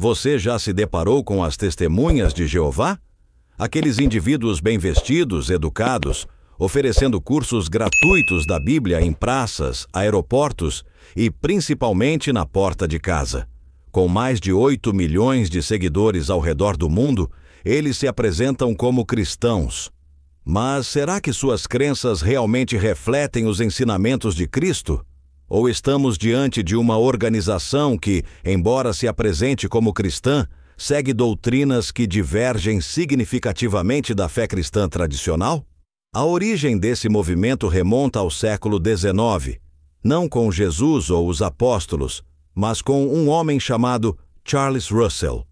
Você já se deparou com as testemunhas de Jeová? Aqueles indivíduos bem vestidos, educados, oferecendo cursos gratuitos da Bíblia em praças, aeroportos e principalmente na porta de casa. Com mais de 8 milhões de seguidores ao redor do mundo, eles se apresentam como cristãos. Mas será que suas crenças realmente refletem os ensinamentos de Cristo? Ou estamos diante de uma organização que, embora se apresente como cristã, segue doutrinas que divergem significativamente da fé cristã tradicional? A origem desse movimento remonta ao século XIX, não com Jesus ou os apóstolos, mas com um homem chamado Charles Russell.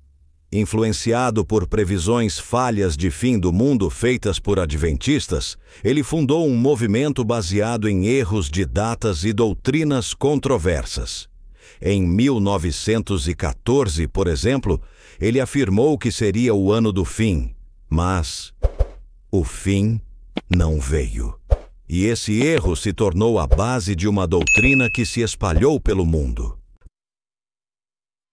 Influenciado por previsões falhas de fim do mundo feitas por adventistas, ele fundou um movimento baseado em erros de datas e doutrinas controversas. Em 1914, por exemplo, ele afirmou que seria o ano do fim, mas o fim não veio. E esse erro se tornou a base de uma doutrina que se espalhou pelo mundo.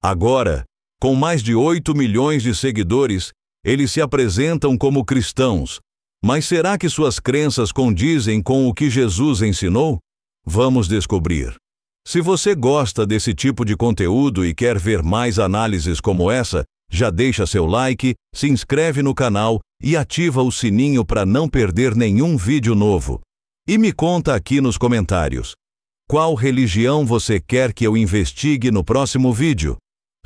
Agora, com mais de 8 milhões de seguidores, eles se apresentam como cristãos. Mas será que suas crenças condizem com o que Jesus ensinou? Vamos descobrir. Se você gosta desse tipo de conteúdo e quer ver mais análises como essa, já deixa seu like, se inscreve no canal e ativa o sininho para não perder nenhum vídeo novo. E me conta aqui nos comentários, qual religião você quer que eu investigue no próximo vídeo?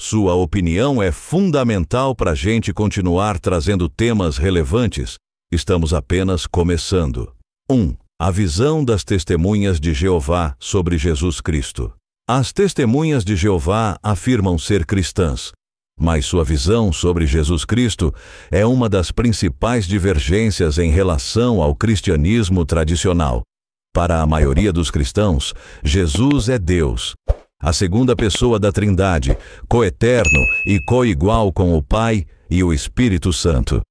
Sua opinião é fundamental para a gente continuar trazendo temas relevantes. Estamos apenas começando. 1. A visão das testemunhas de Jeová sobre Jesus Cristo. As testemunhas de Jeová afirmam ser cristãs, mas sua visão sobre Jesus Cristo é uma das principais divergências em relação ao cristianismo tradicional. Para a maioria dos cristãos, Jesus é Deus, a segunda pessoa da Trindade, coeterno e coigual com o Pai e o Espírito Santo.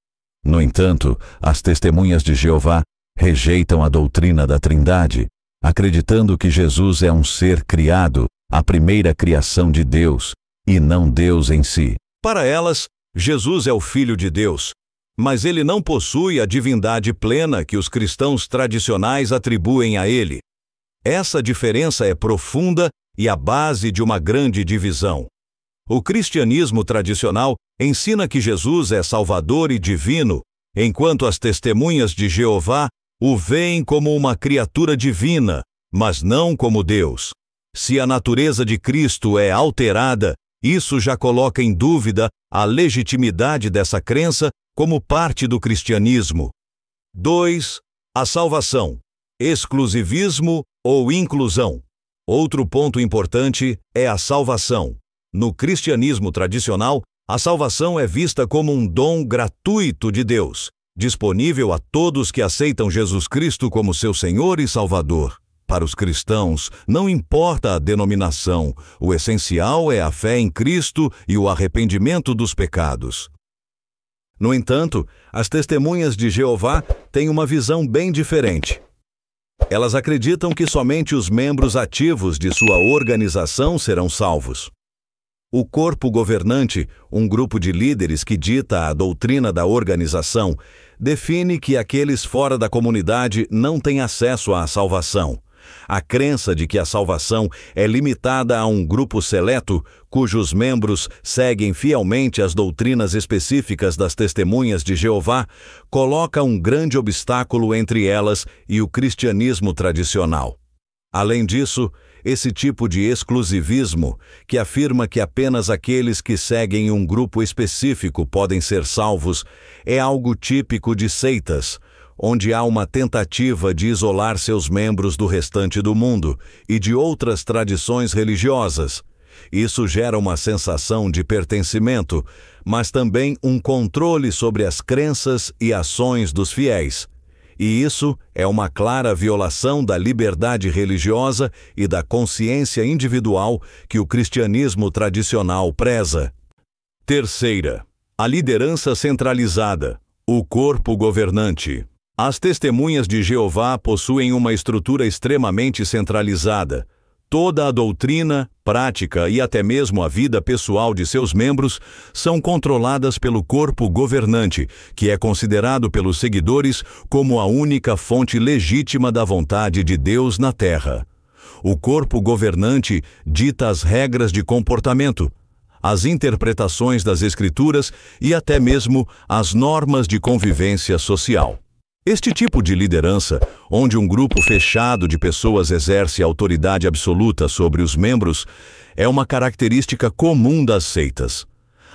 No entanto, as testemunhas de Jeová rejeitam a doutrina da Trindade, acreditando que Jesus é um ser criado, a primeira criação de Deus, e não Deus em si. Para elas, Jesus é o Filho de Deus, mas ele não possui a divindade plena que os cristãos tradicionais atribuem a ele. Essa diferença é profunda e a base de uma grande divisão. O cristianismo tradicional ensina que Jesus é Salvador e divino, enquanto as testemunhas de Jeová o veem como uma criatura divina, mas não como Deus. Se a natureza de Cristo é alterada, isso já coloca em dúvida a legitimidade dessa crença como parte do cristianismo. 2. A salvação, exclusivismo ou inclusão. Outro ponto importante é a salvação. No cristianismo tradicional, a salvação é vista como um dom gratuito de Deus, disponível a todos que aceitam Jesus Cristo como seu Senhor e Salvador. Para os cristãos, não importa a denominação, o essencial é a fé em Cristo e o arrependimento dos pecados. No entanto, as testemunhas de Jeová têm uma visão bem diferente. Elas acreditam que somente os membros ativos de sua organização serão salvos. O corpo governante, um grupo de líderes que dita a doutrina da organização, define que aqueles fora da comunidade não têm acesso à salvação. A crença de que a salvação é limitada a um grupo seleto, cujos membros seguem fielmente as doutrinas específicas das testemunhas de Jeová, coloca um grande obstáculo entre elas e o cristianismo tradicional. Além disso, esse tipo de exclusivismo, que afirma que apenas aqueles que seguem um grupo específico podem ser salvos, é algo típico de seitas, onde há uma tentativa de isolar seus membros do restante do mundo e de outras tradições religiosas. Isso gera uma sensação de pertencimento, mas também um controle sobre as crenças e ações dos fiéis. E isso é uma clara violação da liberdade religiosa e da consciência individual que o cristianismo tradicional preza. 3. A liderança centralizada, o corpo governante. As testemunhas de Jeová possuem uma estrutura extremamente centralizada. Toda a doutrina, prática e até mesmo a vida pessoal de seus membros são controladas pelo corpo governante, que é considerado pelos seguidores como a única fonte legítima da vontade de Deus na Terra. O corpo governante dita as regras de comportamento, as interpretações das Escrituras e até mesmo as normas de convivência social. Este tipo de liderança, onde um grupo fechado de pessoas exerce autoridade absoluta sobre os membros, é uma característica comum das seitas.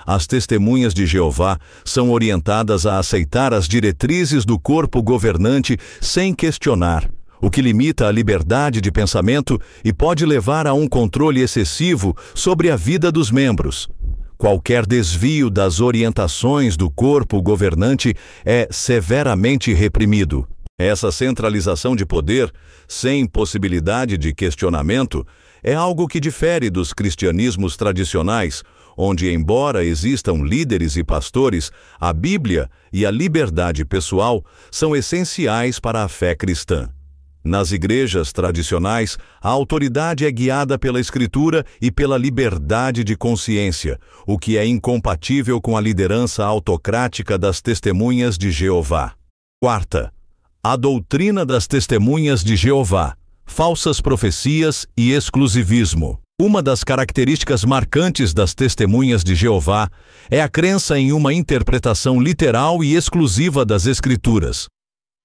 As testemunhas de Jeová são orientadas a aceitar as diretrizes do corpo governante sem questionar, o que limita a liberdade de pensamento e pode levar a um controle excessivo sobre a vida dos membros. Qualquer desvio das orientações do corpo governante é severamente reprimido. Essa centralização de poder, sem possibilidade de questionamento, é algo que difere dos cristianismos tradicionais, onde, embora existam líderes e pastores, a Bíblia e a liberdade pessoal são essenciais para a fé cristã. Nas igrejas tradicionais, a autoridade é guiada pela Escritura e pela liberdade de consciência, o que é incompatível com a liderança autocrática das testemunhas de Jeová. Quarta, a doutrina das testemunhas de Jeová, falsas profecias e exclusivismo. Uma das características marcantes das testemunhas de Jeová é a crença em uma interpretação literal e exclusiva das Escrituras.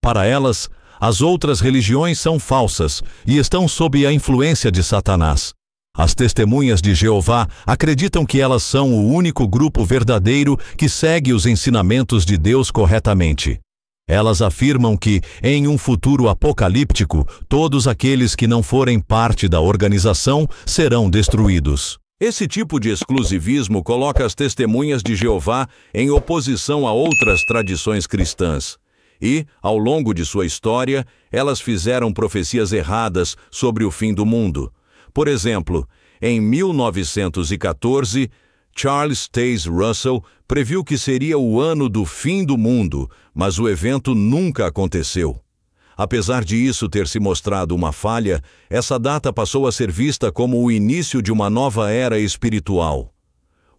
Para elas, as outras religiões são falsas e estão sob a influência de Satanás. As testemunhas de Jeová acreditam que elas são o único grupo verdadeiro que segue os ensinamentos de Deus corretamente. Elas afirmam que, em um futuro apocalíptico, todos aqueles que não forem parte da organização serão destruídos. Esse tipo de exclusivismo coloca as testemunhas de Jeová em oposição a outras tradições cristãs. E, ao longo de sua história, elas fizeram profecias erradas sobre o fim do mundo. Por exemplo, em 1914, Charles Taze Russell previu que seria o ano do fim do mundo, mas o evento nunca aconteceu. Apesar de isso ter se mostrado uma falha, essa data passou a ser vista como o início de uma nova era espiritual.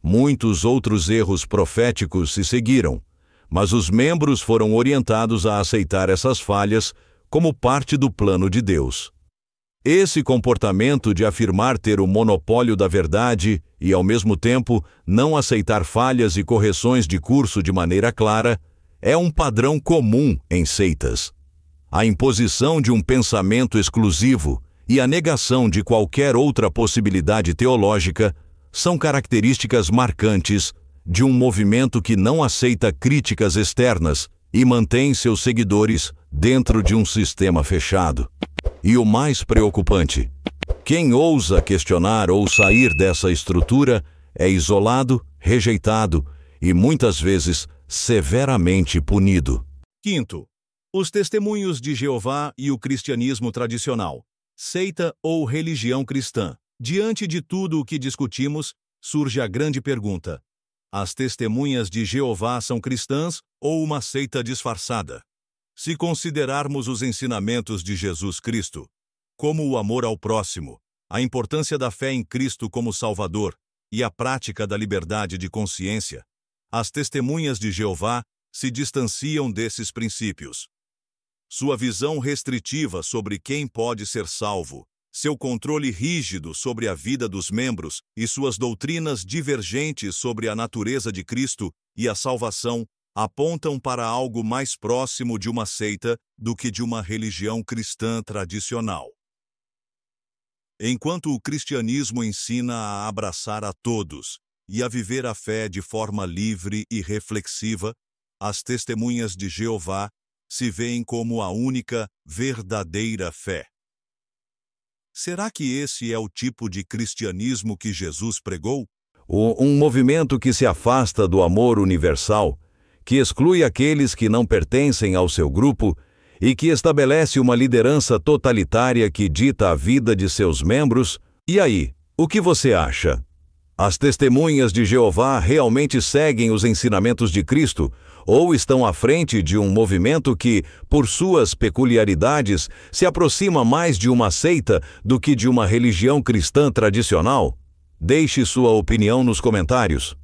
Muitos outros erros proféticos se seguiram, mas os membros foram orientados a aceitar essas falhas como parte do plano de Deus. Esse comportamento de afirmar ter o monopólio da verdade e, ao mesmo tempo, não aceitar falhas e correções de curso de maneira clara, é um padrão comum em seitas. A imposição de um pensamento exclusivo e a negação de qualquer outra possibilidade teológica são características marcantes de um movimento que não aceita críticas externas e mantém seus seguidores dentro de um sistema fechado. E o mais preocupante, quem ousa questionar ou sair dessa estrutura é isolado, rejeitado e muitas vezes severamente punido. Quinto, os testemunhos de Jeová e o cristianismo tradicional, seita ou religião cristã. Diante de tudo o que discutimos, surge a grande pergunta: as testemunhas de Jeová são cristãs ou uma seita disfarçada? Se considerarmos os ensinamentos de Jesus Cristo, como o amor ao próximo, a importância da fé em Cristo como Salvador e a prática da liberdade de consciência, as testemunhas de Jeová se distanciam desses princípios. Sua visão restritiva sobre quem pode ser salvo, seu controle rígido sobre a vida dos membros e suas doutrinas divergentes sobre a natureza de Cristo e a salvação apontam para algo mais próximo de uma seita do que de uma religião cristã tradicional. Enquanto o cristianismo ensina a abraçar a todos e a viver a fé de forma livre e reflexiva, as testemunhas de Jeová se veem como a única verdadeira fé. Será que esse é o tipo de cristianismo que Jesus pregou? Um movimento que se afasta do amor universal, que exclui aqueles que não pertencem ao seu grupo e que estabelece uma liderança totalitária que dita a vida de seus membros? E aí, o que você acha? As testemunhas de Jeová realmente seguem os ensinamentos de Cristo ou estão à frente de um movimento que, por suas peculiaridades, se aproxima mais de uma seita do que de uma religião cristã tradicional? Deixe sua opinião nos comentários.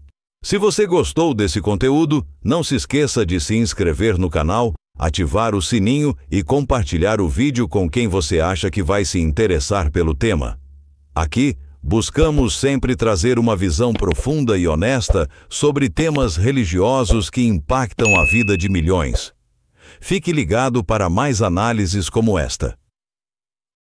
Se você gostou desse conteúdo, não se esqueça de se inscrever no canal, ativar o sininho e compartilhar o vídeo com quem você acha que vai se interessar pelo tema. Aqui, buscamos sempre trazer uma visão profunda e honesta sobre temas religiosos que impactam a vida de milhões. Fique ligado para mais análises como esta.